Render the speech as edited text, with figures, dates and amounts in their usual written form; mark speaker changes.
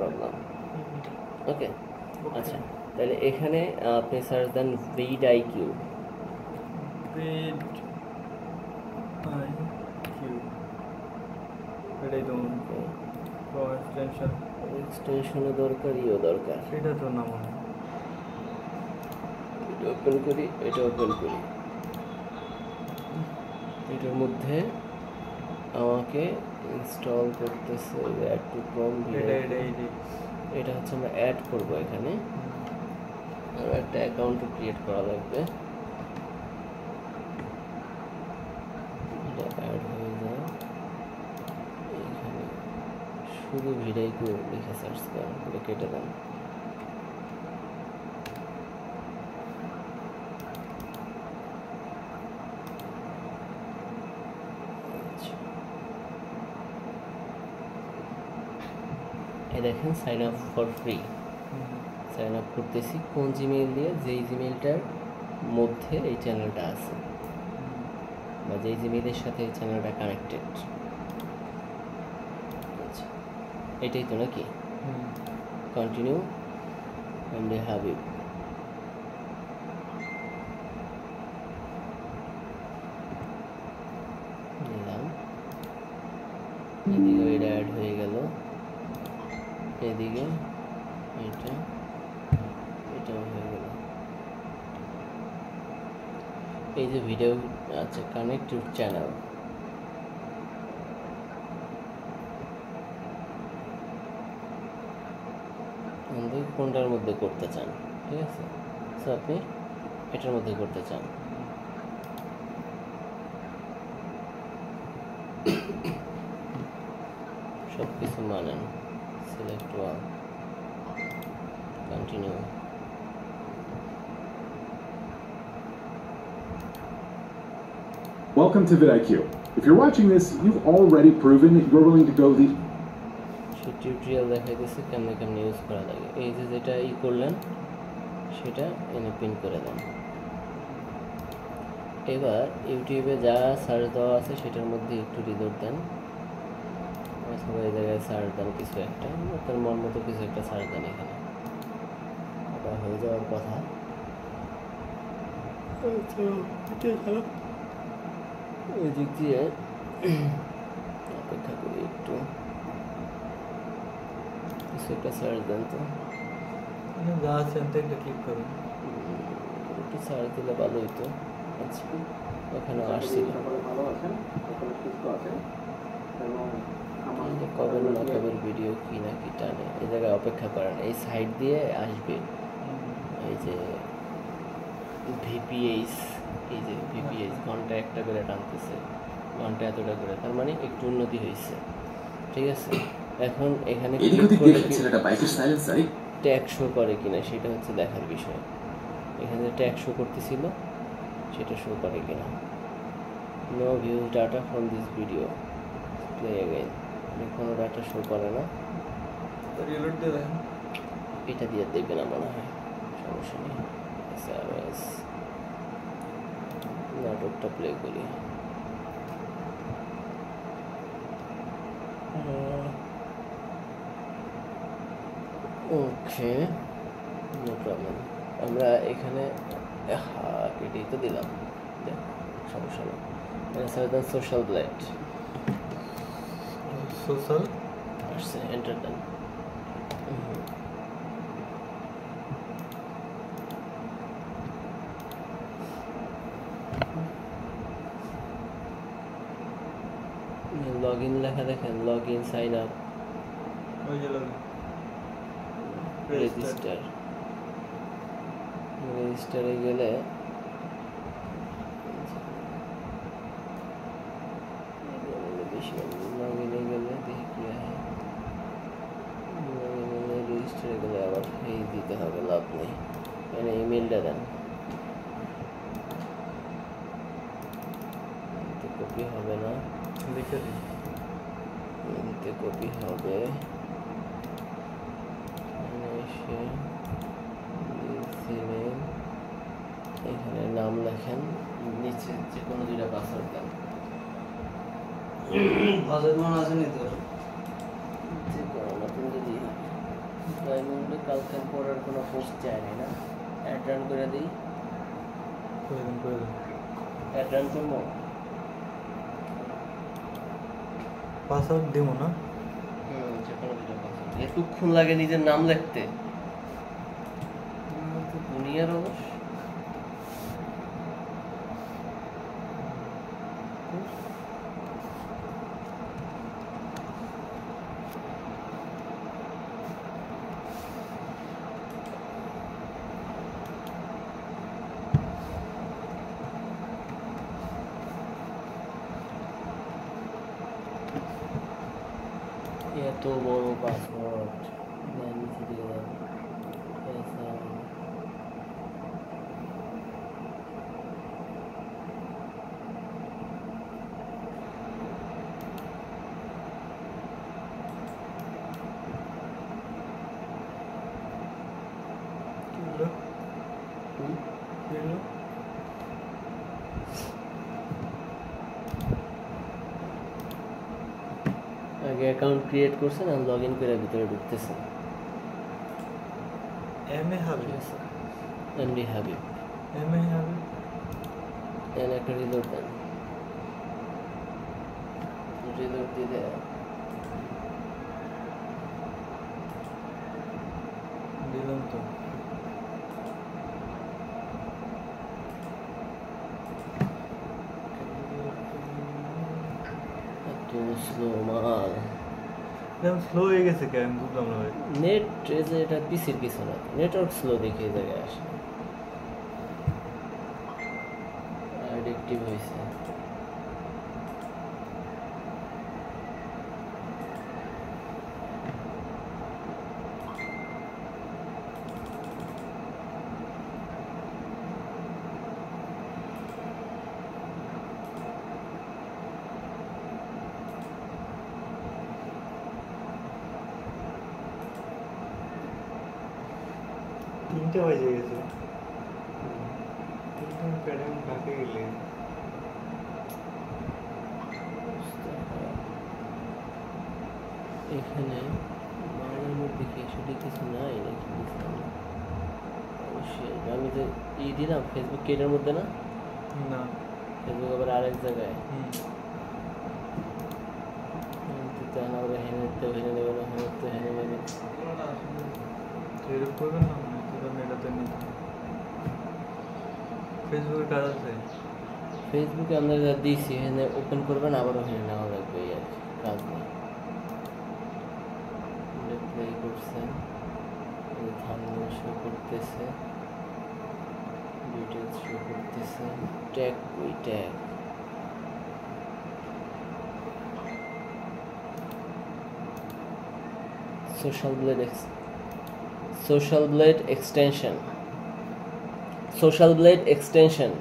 Speaker 1: Problem. ওকে, আচ্ছা তাহলে এখানে আপনি সার্চ দেন vidIQ।
Speaker 2: এটাই তো এক্সটেনশন,
Speaker 1: এক্সটেনশনও দরকার, ইও দরকার।
Speaker 2: এটা তো না মনে হয়।
Speaker 1: এটা ওপেন করি, এটা ওপেন করি। এটার মধ্যে আমাকে ইনস্টল করতেছে অ্যাড টু ক্রোম vidIQ। এটা হচ্ছে আমরা অ্যাড করব এখানে, আর একটা অ্যাকাউন্টও ক্রিয়েট করা লাগবে। এটা অ্যাড হয়ে যায় এখানে, শুধু vidIQ লিখে সার্চ করেন, এটা কেটে দেন। এই দেখেন sign up for free, sign up করতেছি কোন জিমেইল দিয়ে, যেই জিমেইলটার মধ্যে এই চ্যানেলটা আছে বা যেই জিমেইলের সাথে এই চ্যানেলটা কানেক্টেড। আচ্ছা এটাই তো নাকি? Continue MD Habib. নিলাম, এদিকে এটা অ্যাড হয়ে গেল, এদিকে এটাও হয়ে গেল। এই যে ভিডিও, আচ্ছা কানেক্ট টু চ্যানেল, কোনটার মধ্যে করতে চান, ঠিক আছে? সো আপনি এটার মধ্যে করতে চান। সব কিছু মানেন, select one, continue.
Speaker 3: Welcome to vidIQ. If you're watching this, you've already proven that you're willing to go the
Speaker 1: tutorial দেখাইতেছে কেমনে কেমনে ইউজ করা লাগে। এই যে যেটা করলেন সেটা এনে পিন করে দেন। এবার ইউটিউবে যা সার্চ দেওয়া আছে সেটার মধ্যে একটু রিলোড দেন, অথবা এই জায়গায় সার্চ দেন কিছু একটা, আপনার মন মতো কিছু একটা সার্চ দেন। এখানে এটা হয়ে যাওয়ার কথা। ওই দিক দিয়ে অপেক্ষা করি একটু, কিছু একটা সার্চ দেন তো।
Speaker 2: যা আছে একটা ক্লিক করুন,
Speaker 1: একটু সার্চ দিলে ভালো হইতো। আচ্ছা ওখানে আসছিল, কবে না কবের ভিডিও কি না কি টানে, এই জায়গায় অপেক্ষা করেন, এই সাইড দিয়ে আসবে। এই যে ভিপিএইচ, এই যে ভিপিএইচ ঘন্টা একটা করে টানতেছে, ঘন্টা এতটা করে, তার মানে একটু উন্নতি হয়েছে, ঠিক আছে? এখন এখানে ট্যাগ শো করে কিনা সেটা হচ্ছে দেখার বিষয়। এখানে ট্যাগ শো করতেছিল, সেটা শো করে কিনা। No views data from this video, play again. কোনো ডাটা শো করে না, এটা দিয়ে দেখবে না মনে হয়, সমস্যা নেই। নাটকটা প্লে করি। Okay, no problem. আমরা এখানে এটাই তো দিলাম, সমস্যা নেই। সোশ্যাল ব্লেড,
Speaker 2: সোশ্যাল
Speaker 1: আসছে, এন্টার দেন। লগ ইন লেখা দেখেন, log in, sign up, register. রেজিস্টারে গেলে বেশি, লগ ইনে গেলে দেখি কি হয়। রেজিস্টারে গেলে আবার এই দিতে হবে, লাভ নেই। এখানে ইমেলটা দেন, কপি হবে না,
Speaker 2: লিখে দিন,
Speaker 1: এতে কপি হবে। এখানে নাম লেখেন, নিচে যে কোনো দুইটা পাসওয়ার্ড দেন।
Speaker 2: পাসওয়ার্ড মনে আছে নি তোর?
Speaker 1: যে কোনো নতুন যদি কালকে পরের কোনো পোস্ট চাই না অ্যাড রান করে দিই
Speaker 2: করে দিন
Speaker 1: অ্যাড রান করবো
Speaker 2: পাসওয়ার্ড দিব না
Speaker 1: যে কোনো দুটো পাসওয়ার্ড এতক্ষণ লাগে নিজের নাম লিখতে দুনিয়ার অবশ্য এত বড় পাসওয়ার্ড নিচে দিয়ে দেন আগে অ্যাকাউন্ট ক্রিয়েট করছেন আর লগ ইন করে ভিতরে ঢুকতেছেন
Speaker 2: MA Habib
Speaker 1: MD Habib
Speaker 2: MA Habib
Speaker 1: এর একটা রিলোড দেন রিলোড দিলে
Speaker 2: দিলাম তো
Speaker 1: এত স্লো মাল
Speaker 2: একদম স্লো হয়ে গেছে কেন বুঝলাম না ভাই
Speaker 1: নেট যে এটা পিসির কিছু না নেটওয়ার্ক স্লো দেখে এই জায়গায় আসে অ্যাডিক্টিভ হয়েছে
Speaker 2: তিনটে বাজে গেছে তিনটে প্যাডে ঢাকে গেলে
Speaker 1: এখানে মালের মধ্যে কি সেটা কিছু নাই নাকি বুঝলাম না অবশ্যই আমি যে দিলাম ফেসবুক কেটার মধ্যে না
Speaker 2: না
Speaker 1: ফেসবুক আবার আরেক জায়গায় আমরা হেনে তো হেনে নেবে না হেনে তো হেনে নেবে
Speaker 2: এরকম করবেন না এটাতে নিতে ফেসবুকে কাজ আছে
Speaker 1: ফেসবুকে আমরা যা দিয়েছি এখানে ওপেন করবেন আবারও এখানে নেওয়া লাগবে এই আর কি কাজ নেই প্লে করছেন থাম্বনেল শো করতেছে ডিটেইলস শো করতেছে ট্যাগ ওই ট্যাগ social blade extension